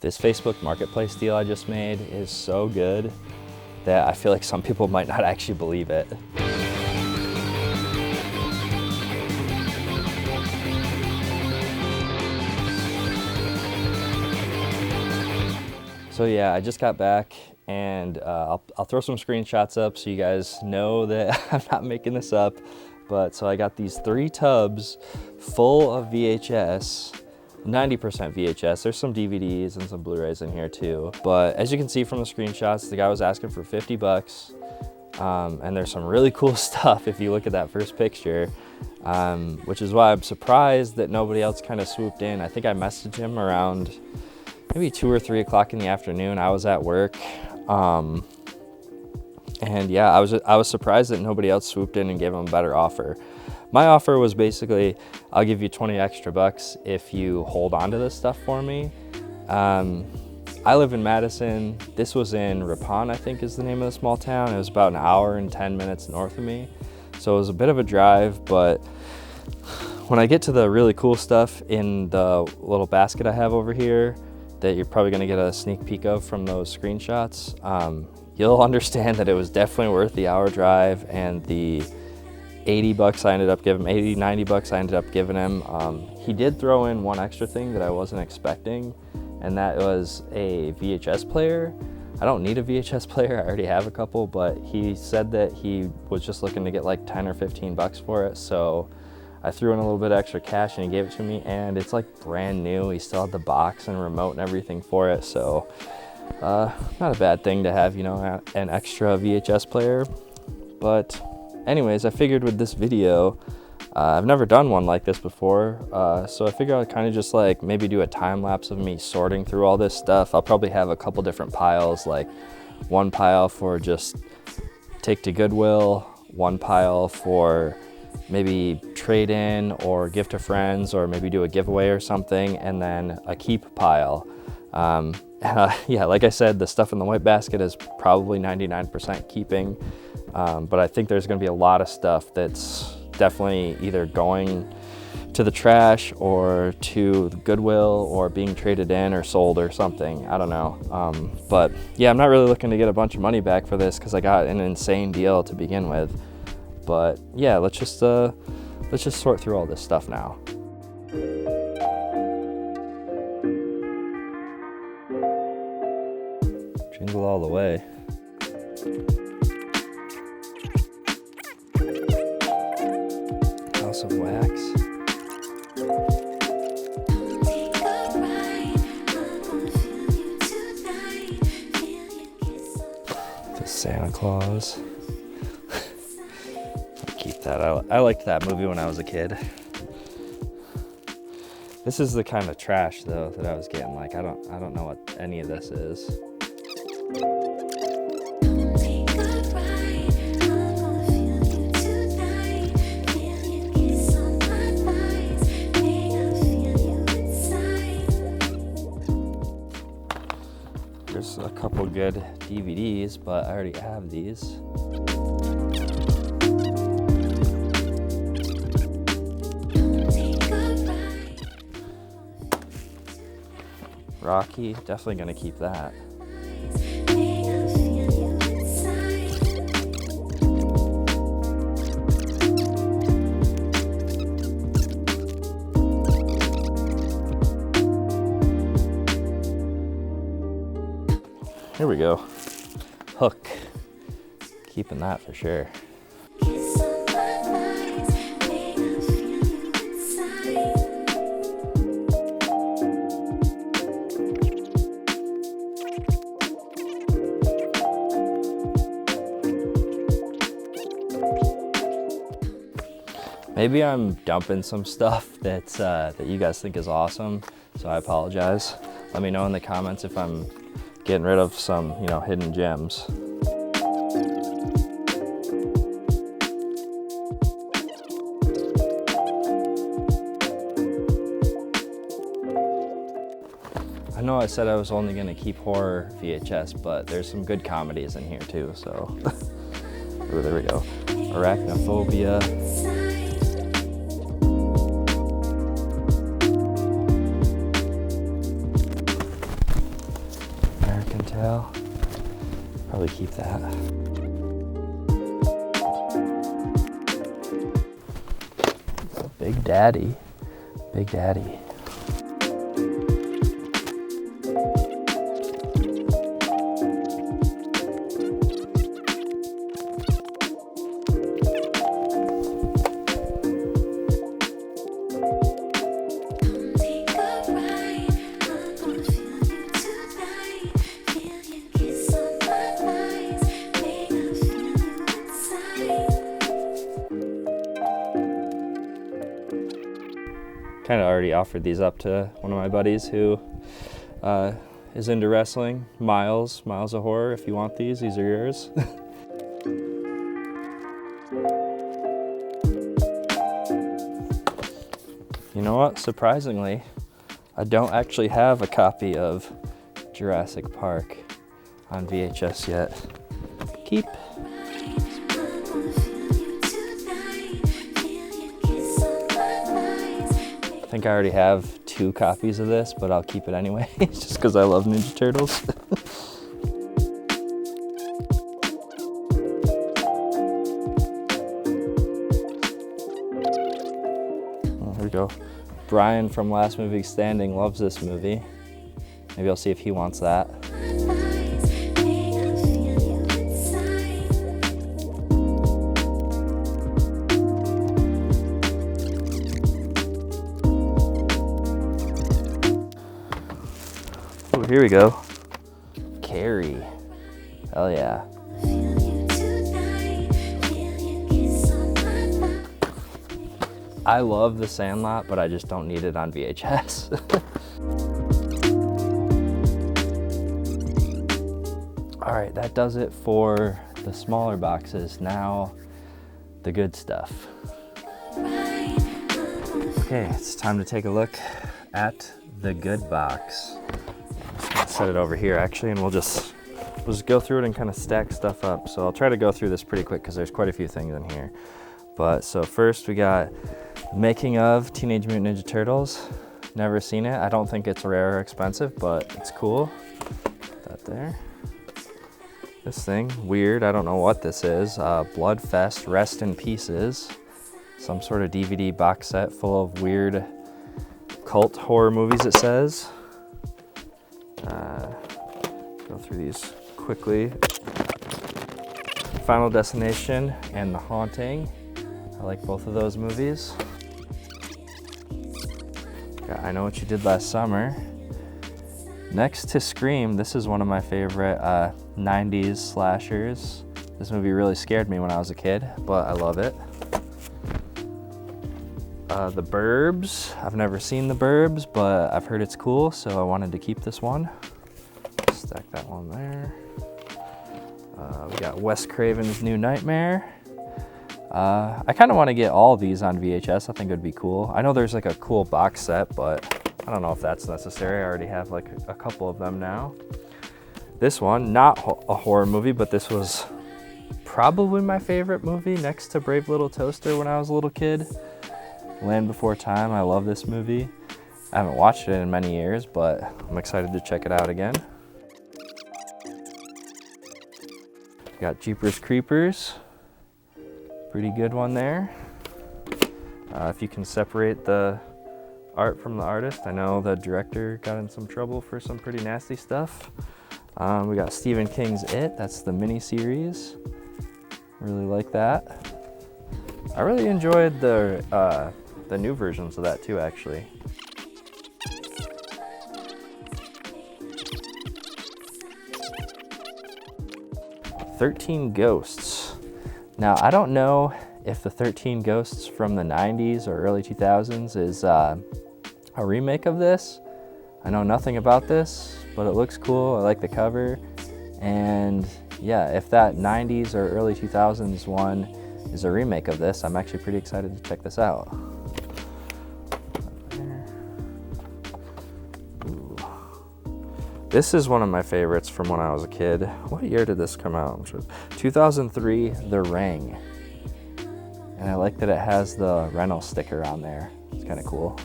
This Facebook Marketplace deal I just made is so good that I feel like some people might not actually believe it. So yeah, I just got back, and I'll throw some screenshots up so you guys know that I'm not making this up. But so I got these 3 tubs full of VHS, 90% VHS. There's some DVDs and some Blu-rays in here too. But as you can see from the screenshots, the guy was asking for 50 bucks. And there's some really cool stuff if you look at that first picture, which is why I'm surprised that nobody else kind of swooped in. I think I messaged him around maybe 2 or 3 o'clock in the afternoon. I was at work. And yeah, I was surprised that nobody else swooped in and gave him a better offer. My offer was basically, I'll give you 20 extra bucks if you hold on to this stuff for me. I live in Madison. This was in Ripon, I think is the name of the small town. It was about an hour and 10 minutes north of me. So it was a bit of a drive, but when I get to the really cool stuff in the little basket I have over here that you're probably gonna get a sneak peek of from those screenshots, you'll understand that it was definitely worth the hour drive and the 80 bucks I ended up giving him, 80, 90 bucks I ended up giving him. He did throw in one extra thing that I wasn't expecting, and that was a VHS player. I don't need a VHS player, I already have a couple, but he said that he was just looking to get like 10 or 15 bucks for it. So I threw in a little bit of extra cash and he gave it to me, and it's like brand new. He still had the box and remote and everything for it. So not a bad thing to have, you know, an extra VHS player. But anyways, I figured with this video, I've never done one like this before, so I figured I'd kind of just like maybe do a time lapse of me sorting through all this stuff. I'll probably have a couple different piles, like one pile for just take to Goodwill, one pile for maybe trade in or give to friends, or maybe do a giveaway or something, and then a keep pile. Yeah, like I said, the stuff in the white basket is probably 99% keeping, but I think there's gonna be a lot of stuff that's definitely either going to the trash or to Goodwill or being traded in or sold or something. I don't know. But yeah, I'm not really looking to get a bunch of money back for this because I got an insane deal to begin with. But yeah, let's just sort through all this stuff now. Jingle all the way. House of Wax. The Santa Claus. I'll keep that. I liked that movie when I was a kid. This is the kind of trash though that I was getting. Like I don't know what any of this is. There's a couple good DVDs, but I already have these. Rocky, definitely gonna keep that. Here we go. Hook. Keeping that for sure. Maybe I'm dumping some stuff that you guys think is awesome, so I apologize. Let me know in the comments if I'm getting rid of some, you know, hidden gems. I know I said I was only gonna keep horror VHS, but there's some good comedies in here too, so. Ooh, there we go. Arachnophobia. style. Probably keep that. Big Daddy. Big Daddy. Kind of already offered these up to one of my buddies who is into wrestling. Miles of Horror. If you want these are yours. You know what? Surprisingly, I don't actually have a copy of Jurassic Park on VHS yet. Keep. I think I already have 2 copies of this, but I'll keep it anyway, just because I love Ninja Turtles. Oh, here we go. Brian from Last Movie Standing loves this movie. Maybe I'll see if he wants that. Oh, here we go. Carrie. Hell yeah. I love The Sandlot, but I just don't need it on VHS. All right, that does it for the smaller boxes. Now, the good stuff. Okay, it's time to take a look at the good box. I'm just gonna set it over here actually, and we'll just go through it and kind of stack stuff up. So I'll try to go through this pretty quick because there's quite a few things in here. But so first we got Making of Teenage Mutant Ninja Turtles. Never seen it. I don't think it's rare or expensive, but it's cool. Put that there. This thing, weird. I don't know what this is. Bloodfest Rest in Pieces. Some sort of DVD box set full of weird cult horror movies, it says. Go through these quickly. Final Destination and The Haunting. I like both of those movies. Got I Know What You Did Last Summer. Next to Scream, this is one of my favorite 90s slashers. This movie really scared me when I was a kid, but I love it. The Burbs. I've never seen The Burbs, but I've heard it's cool, so I wanted to keep this one. Stack that one there. We got Wes Craven's New Nightmare. I kind of want to get all these on VHS. I think it would be cool. I know there's like a cool box set, but I don't know if that's necessary. I already have like a couple of them now. This one, not a horror movie, but this was probably my favorite movie next to Brave Little Toaster when I was a little kid. Land Before Time. I love this movie. I haven't watched it in many years, but I'm excited to check it out again. Got Jeepers Creepers. Pretty good one there. If you can separate the art from the artist. I know the director got in some trouble for some pretty nasty stuff. We got Stephen King's It. That's the mini series. Really like that. I really enjoyed the new versions of that too, actually. "13 Ghosts." Now, I don't know if the 13 Ghosts from the 90s or early 2000s is a remake of this. I know nothing about this, but it looks cool. I like the cover. And yeah, if that 90s or early 2000s one is a remake of this, I'm actually pretty excited to check this out. Ooh. This is one of my favorites from when I was a kid. What year did this come out? 2003, The Ring. And I like that it has the rental sticker on there. It's kind of cool.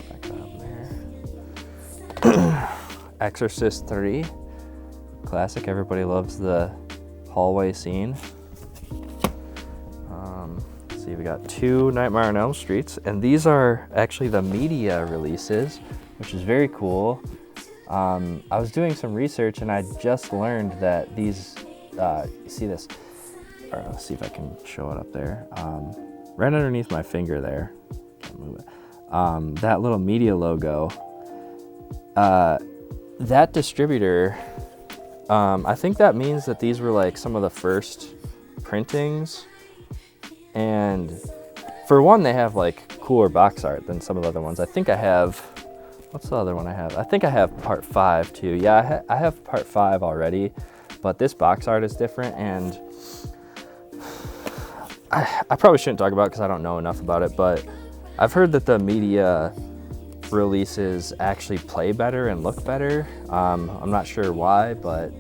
Back that up there. Exorcist 3. Classic, everybody loves the hallway scene. Let's see, we got 2 Nightmare on Elm Streets, and these are actually the media releases, which is very cool. I was doing some research and I just learned that these, you see this, or let's see if I can show it up there. Right underneath my finger there, can't move it. That little media logo, that distributor, I think that means that these were like some of the first printings. And for one, they have like cooler box art than some of the other ones. I think I have, what's the other one I have? I think I have part 5 too. Yeah, I have part 5 already, but this box art is different, and I probably shouldn't talk about it because I don't know enough about it, but I've heard that the media releases actually play better and look better. I'm not sure why, but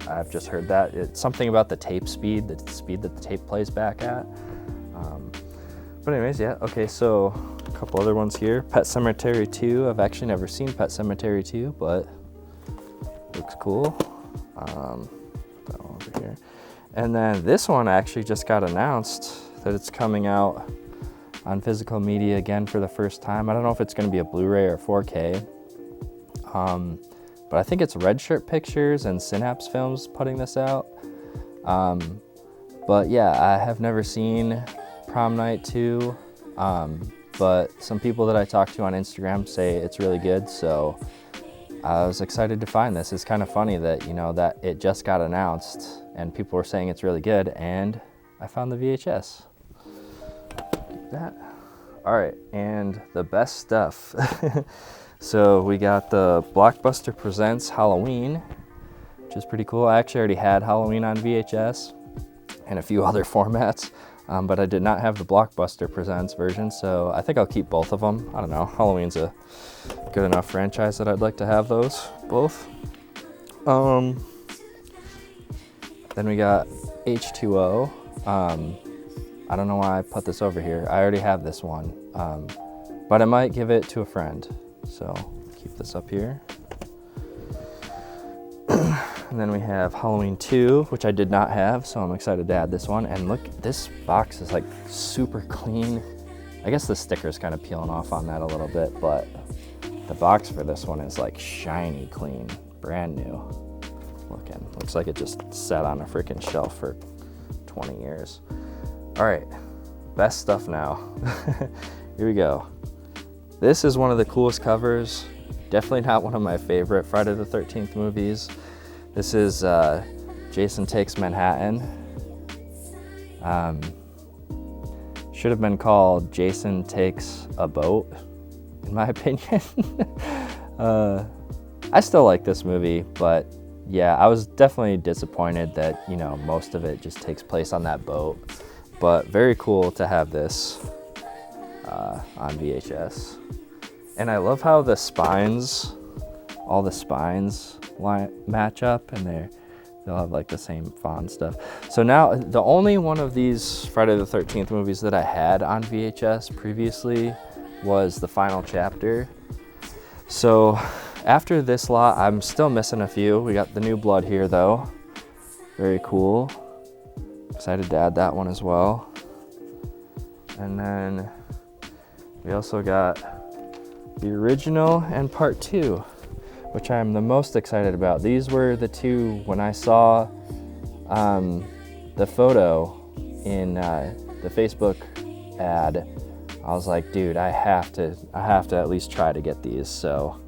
I've just heard that. It's something about the tape speed, the speed that the tape plays back at. But anyways, yeah, okay, so a couple other ones here. Pet Sematary 2, I've actually never seen Pet Sematary 2, but looks cool. Put that one over here. And then this one actually just got announced that it's coming out on physical media again for the first time. I don't know if it's gonna be a Blu-ray or 4K. But I think it's Red Shirt Pictures and Synapse Films putting this out. But yeah, I have never seen Prom Night 2, but some people that I talk to on Instagram say it's really good, so I was excited to find this. It's kind of funny that, you know, that it just got announced and people were saying it's really good, and I found the VHS. That. All right, and the best stuff. So we got the Blockbuster Presents Halloween, which is pretty cool. I actually already had Halloween on VHS and a few other formats, but I did not have the Blockbuster Presents version, so I think I'll keep both of them. I don't know, Halloween's a good enough franchise that I'd like to have those both. Then we got H2O. I don't know why I put this over here. I already have this one, but I might give it to a friend. So keep this up here. And then we have Halloween 2, which I did not have, so I'm excited to add this one. And look, this box is like super clean. I guess the sticker is kind of peeling off on that a little bit, but the box for this one is like shiny clean, brand new looking. Looks like it just sat on a freaking shelf for 20 years. All right, best stuff now. Here we go. This is one of the coolest covers. Definitely not one of my favorite Friday the 13th movies. This is Jason Takes Manhattan. Should have been called Jason Takes a Boat, in my opinion. I still like this movie, but yeah, I was definitely disappointed that, you know, most of it just takes place on that boat. But very cool to have this on VHS. And I love how the spines, all the spines match up, and they'll have like the same font stuff. So now the only one of these Friday the 13th movies that I had on VHS previously was the final chapter. So after this lot, I'm still missing a few. We got the New Blood here though. Very cool. Excited to add that one as well. And then we also got the original and part 2, which I'm the most excited about. These were the two when I saw the photo in the Facebook ad. I was like, dude, I have to at least try to get these. So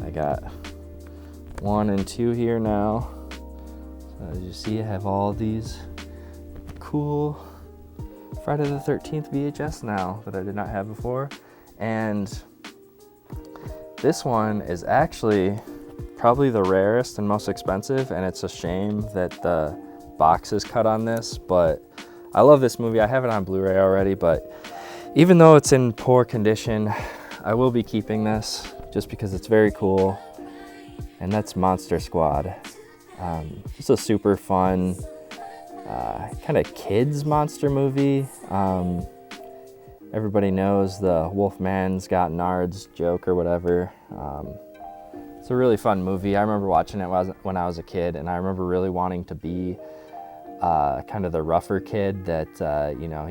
I got 1 and 2 here now. So as you see, I have all these cool Friday the 13th VHS now that I did not have before. And this one is actually probably the rarest and most expensive, and it's a shame that the box is cut on this, but I love this movie. I have it on Blu-ray already, but even though it's in poor condition, I will be keeping this just because it's very cool, and that's Monster Squad. It's a super fun, kind of kids monster movie. Everybody knows the Wolfman's Got Nards joke or whatever. It's a really fun movie. I remember watching it when I was a kid, and I remember really wanting to be kind of the rougher kid that, you know,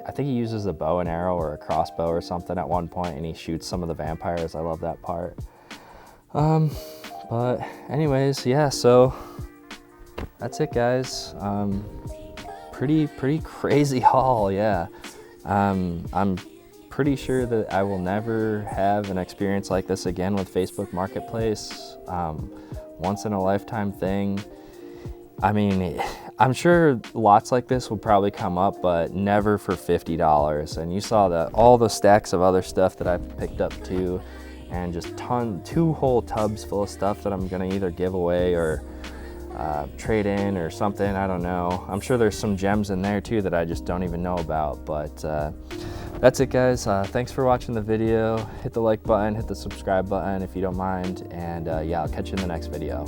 I think he uses a bow and arrow or a crossbow or something at one point, and he shoots some of the vampires. I love that part. But anyways, yeah, so that's it, guys. Pretty crazy haul, yeah. I'm pretty sure that I will never have an experience like this again with Facebook Marketplace. Once in a lifetime thing. I mean, I'm sure lots like this will probably come up, but never for $50. And you saw all the stacks of other stuff that I picked up too, and just 2 whole tubs full of stuff that I'm gonna either give away or trade in or something. I don't know. I'm sure there's some gems in there too that I just don't even know about. But that's it, guys. Thanks for watching the video. Hit the like button, hit the subscribe button if you don't mind, and yeah, I'll catch you in the next video.